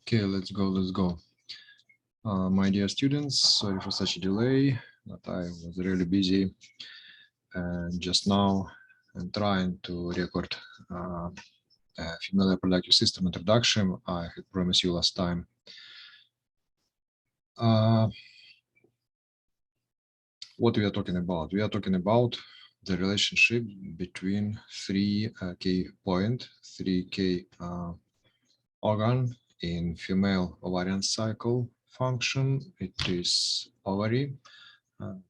Okay, let's go. My dear students, sorry for such a delay, but I was really busy and just now I'm trying to record a familiar productive system introduction I had promised you last time. What we are talking about? We are talking about the relationship between three key points, 3K organ in female ovarian cycle function. It is ovary,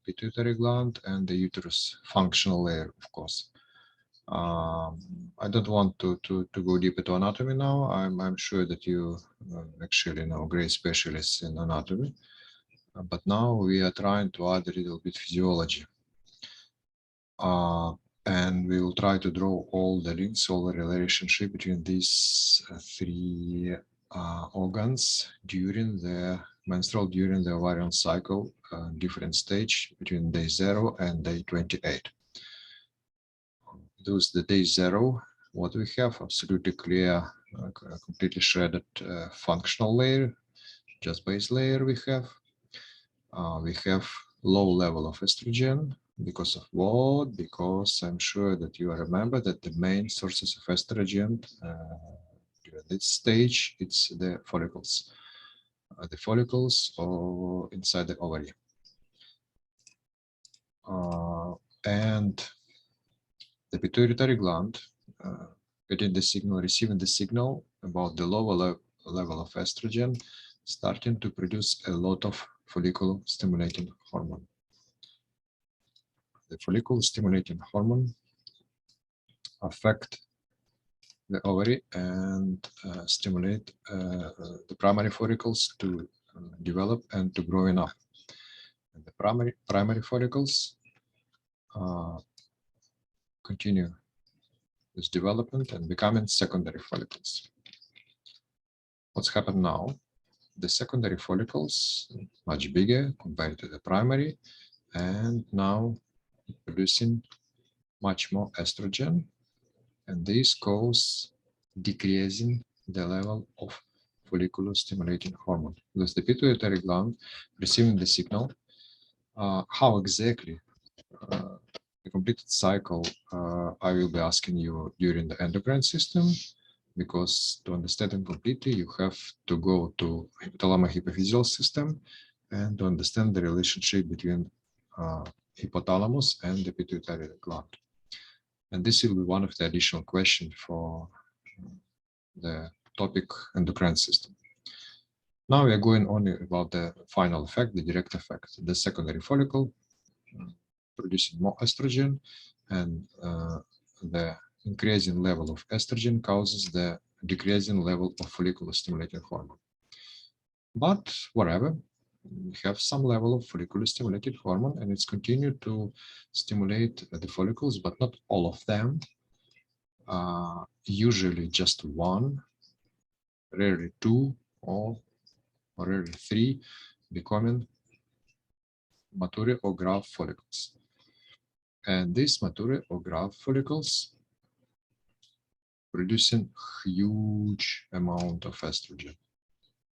pituitary gland, and the uterus functional layer, of course. I don't want to go deep into anatomy now. I'm sure that you actually know great specialists in anatomy, but now we are trying to add a little bit physiology. And we will try to draw all the links, all the relationship between these three organs during the ovarian cycle, different stage between day 0 and day 28. Those the day 0, what we have, absolutely clear, completely shredded functional layer, just base layer we have. We have low level of estrogen. Because of what? Because I'm sure that you remember that the main sources of estrogen during this stage, it's the follicles. The follicles or inside the ovary. And the pituitary gland getting the signal, receiving the signal about the lower level of estrogen, starting to produce a lot of follicle stimulating hormone. The follicle stimulating hormone affect the ovary and stimulate the primary follicles to develop and to growing up. And the primary follicles continue this development and becoming secondary follicles. What's happened now? The secondary follicles much bigger compared to the primary, and now producing much more estrogen, and this causes decreasing the level of follicular stimulating hormone. Because the pituitary gland receiving the signal, how exactly the completed cycle I will be asking you during the endocrine system, because to understand it completely, you have to go to hypothalamus-hypophyseal system and to understand the relationship between hypothalamus and the pituitary gland. And this will be one of the additional questions for the topic endocrine system. Now we are going only about the final effect, the direct effect, the secondary follicle producing more estrogen, and the increasing level of estrogen causes the decreasing level of follicular stimulating hormone. But whatever, we have some level of follicular stimulating hormone, and it's continued to stimulate the follicles, but not all of them. Usually just one, rarely two, or rarely three, becoming mature or graph follicles. And these mature or graph follicles producing huge amount of estrogen.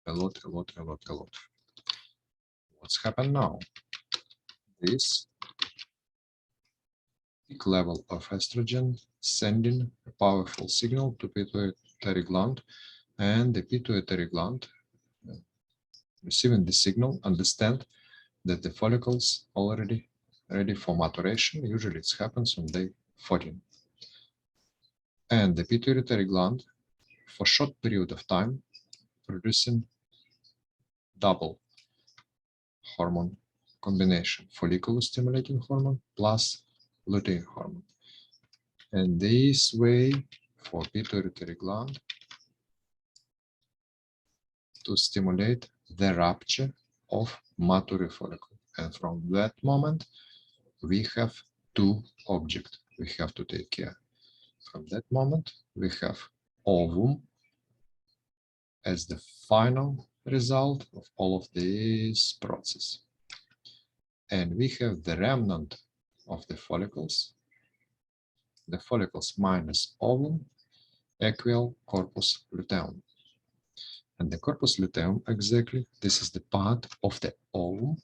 A lot. What's happened now? This peak level of estrogen sending a powerful signal to pituitary gland, and the pituitary gland receiving the signal understand that the follicles already ready for maturation. Usually it happens on day 14. And the pituitary gland, for short period of time, producing double hormone combination, follicle stimulating hormone plus lutein hormone. And this way for pituitary gland to stimulate the rupture of mature follicle. And from that moment, we have two objects we have to take care. From that moment, we have ovum as the final result of all of this process. And we have the remnant of the follicles minus ovum equal corpus luteum. And the corpus luteum, exactly, this is the part of the ovum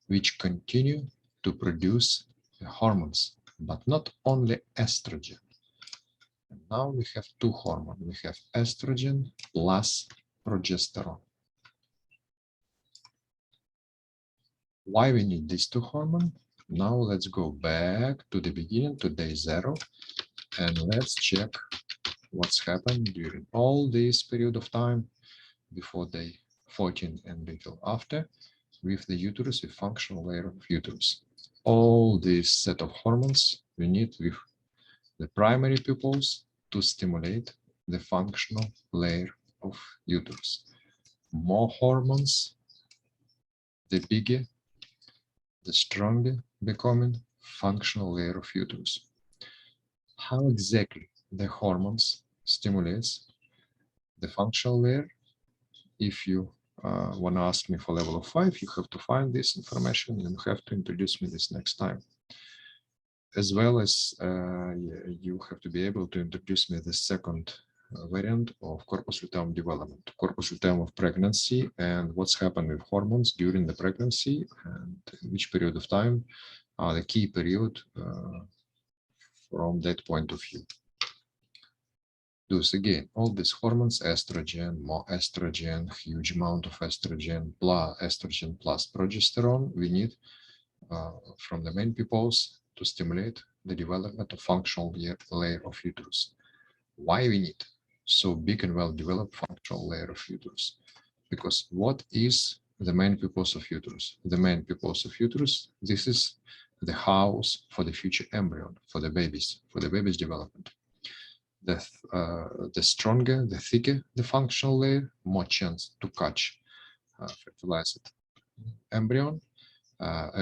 which continue to produce the hormones, but not only estrogen. And now we have two hormones. We have estrogen plus progesterone. Why we need these two hormones? Now let's go back to the beginning, to day 0, and let's check what's happened during all this period of time before day 14 and little after with the uterus, with functional layer of uterus. All this set of hormones we need with the primary pupils to stimulate the functional layer of uterus. More hormones, the bigger, the stronger becoming functional layer of uterus. How exactly the hormones stimulates the functional layer? If you want to ask me for level of 5, you have to find this information and you have to introduce me this next time. As well as you have to be able to introduce me the second variant of corpus luteum development, corpus luteum of pregnancy, and what's happened with hormones during the pregnancy and which period of time are the key period from that point of view. Thus again, all these hormones, estrogen, more estrogen, huge amount of estrogen plus progesterone, we need from the main pupils to stimulate the development of functional layer of uterus. Why we need so big and well-developed functional layer of uterus? Because what is the main pupils of uterus? The main pupils of uterus, this is the house for the future embryo, for the baby's development. The stronger, the thicker the functional layer, more chance to catch fertilized embryo,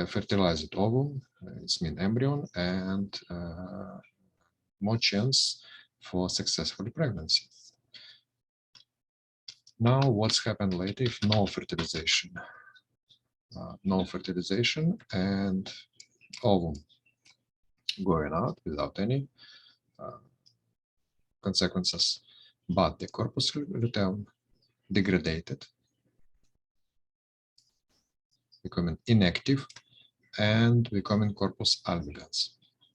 fertilized ovum, it's mean embryo, and more chance for successful pregnancy. Now, what's happened later if no fertilization? No fertilization and ovum going out without any consequences, but the corpus luteum degraded, becoming inactive, and becoming corpus albicans.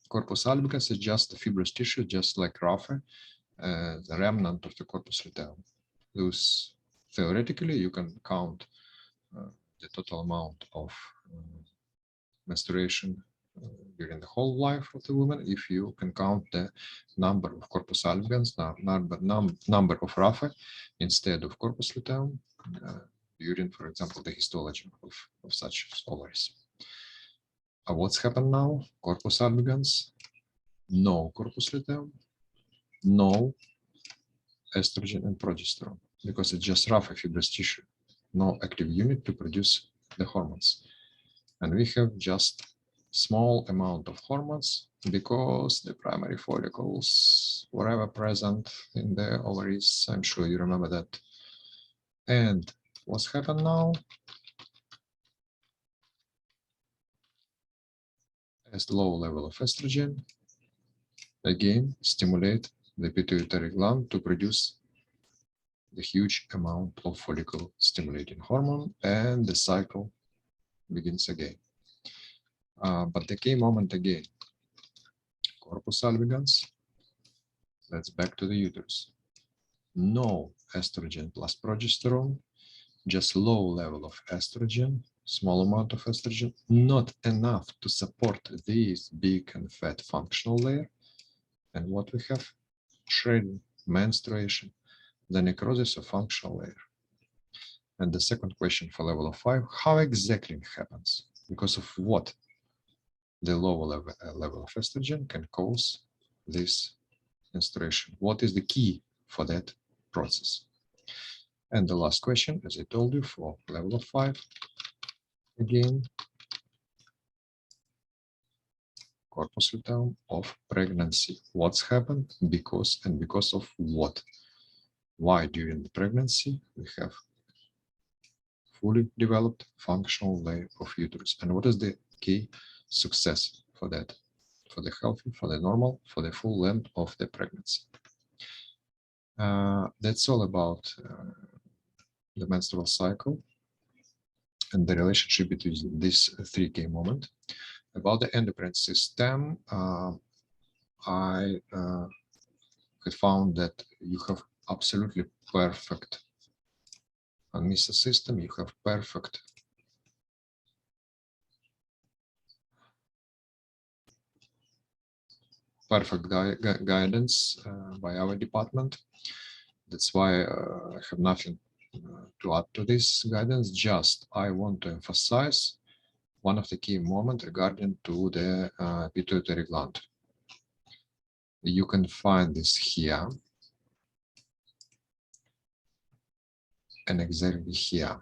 Corpus albicans is just a fibrous tissue, just like raphe, the remnant of the corpus luteum. Thus, theoretically, you can count the total amount of menstruation during the whole life of the woman if you can count the number of corpus albicans, number of raphe instead of corpus luteum during, for example, the histology of such ovaries. What's happened now? Corpus albicans, no corpus luteum, no estrogen and progesterone, because it's just raphe fibrous tissue, no active unit to produce the hormones. And we have just small amount of hormones because the primary follicles were ever present in the ovaries. I'm sure you remember that. And what's happened now? As the low level of estrogen, again, stimulate the pituitary gland to produce the huge amount of follicle stimulating hormone, and the cycle begins again. But the key moment again, corpus albicans, let's back to the uterus. No estrogen plus progesterone, just low level of estrogen, small amount of estrogen, not enough to support this big and fat functional layer. And what we have? Shredding, menstruation, the necrosis of functional layer. And the second question for level of 5, how exactly it happens? Because of what the lower level of estrogen can cause this menstruation? What is the key for that process? And the last question, as I told you, for level of 5, again, corpus luteum of pregnancy. What's happened? Because of what? Why during the pregnancy we have fully developed functional layer of uterus? And what is the key success for that? For the healthy, for the normal, for the full length of the pregnancy. That's all about the menstrual cycle and the relationship between this 3K moment. About the endocrine system, I had found that you have absolutely perfect on MISA system, you have perfect guidance by our department. That's why I have nothing to add to this guidance. Just I want to emphasize one of the key moments regarding to the pituitary gland. You can find this here and exactly here.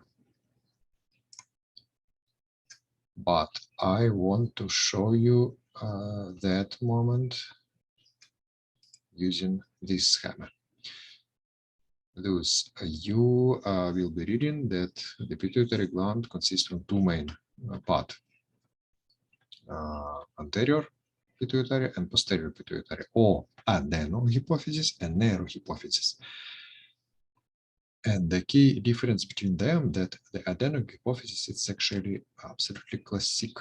But I want to show you that moment using this schema. Thus, you will be reading that the pituitary gland consists of two main parts, anterior pituitary and posterior pituitary, or adenohypophysis and neurohypophysis. And the key difference between them that the adenohypophysis is actually absolutely classic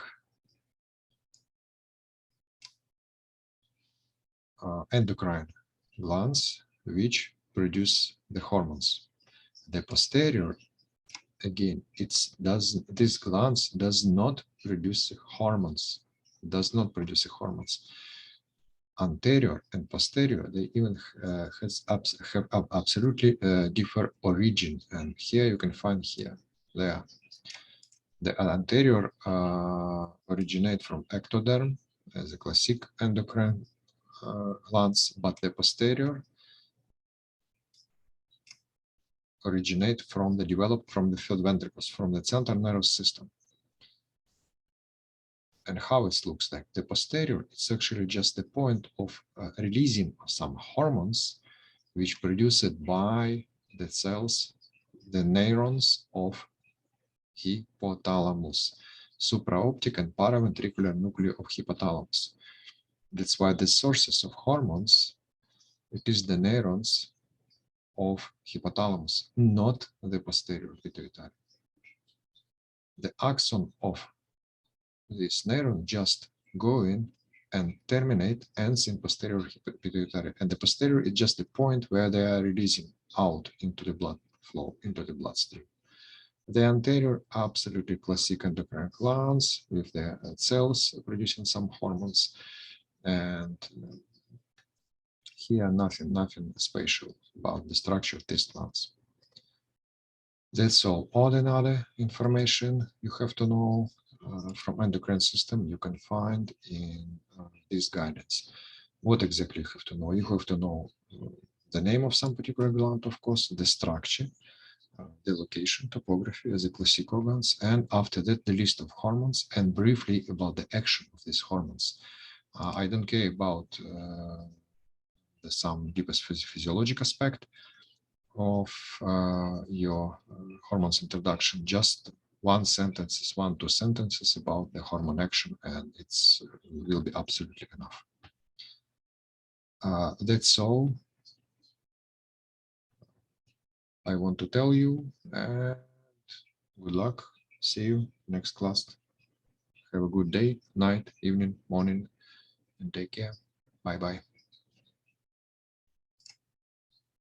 endocrine glands which produce the hormones. The posterior, again, this glands does not produce hormones, Anterior and posterior, they even have absolutely different origin. And here you can find there. The anterior originate from ectoderm as a classic endocrine glands, but the posterior originate from developed from the field ventricles, from the central nervous system. And how it looks like. The posterior, it's actually just the point of releasing some hormones which produced by the cells, the neurons of hypothalamus, supraoptic and paraventricular nuclei of hypothalamus. That's why the sources of hormones, it is the neurons of hypothalamus, not the posterior pituitary. The axon of this neuron just go in and terminate ends in posterior pituitary, and the posterior is just the point where they are releasing out into the blood flow, into the bloodstream. The anterior, absolutely classic endocrine glands with their cells producing some hormones, and here nothing special about the structure of these glands. That's all. All the other information you have to know from endocrine system you can find in this guidance. What exactly you have to know? You have to know the name of some particular gland, of course, the structure, the location, topography as a classic organs, and after that the list of hormones and briefly about the action of these hormones. I don't care about some deepest physiologic aspect of your hormones introduction, just one to two sentences about the hormone action, and it will be absolutely enough. That's all I want to tell you, and good luck. See you next class. Have a good day, night, evening, morning, and take care. Bye-bye.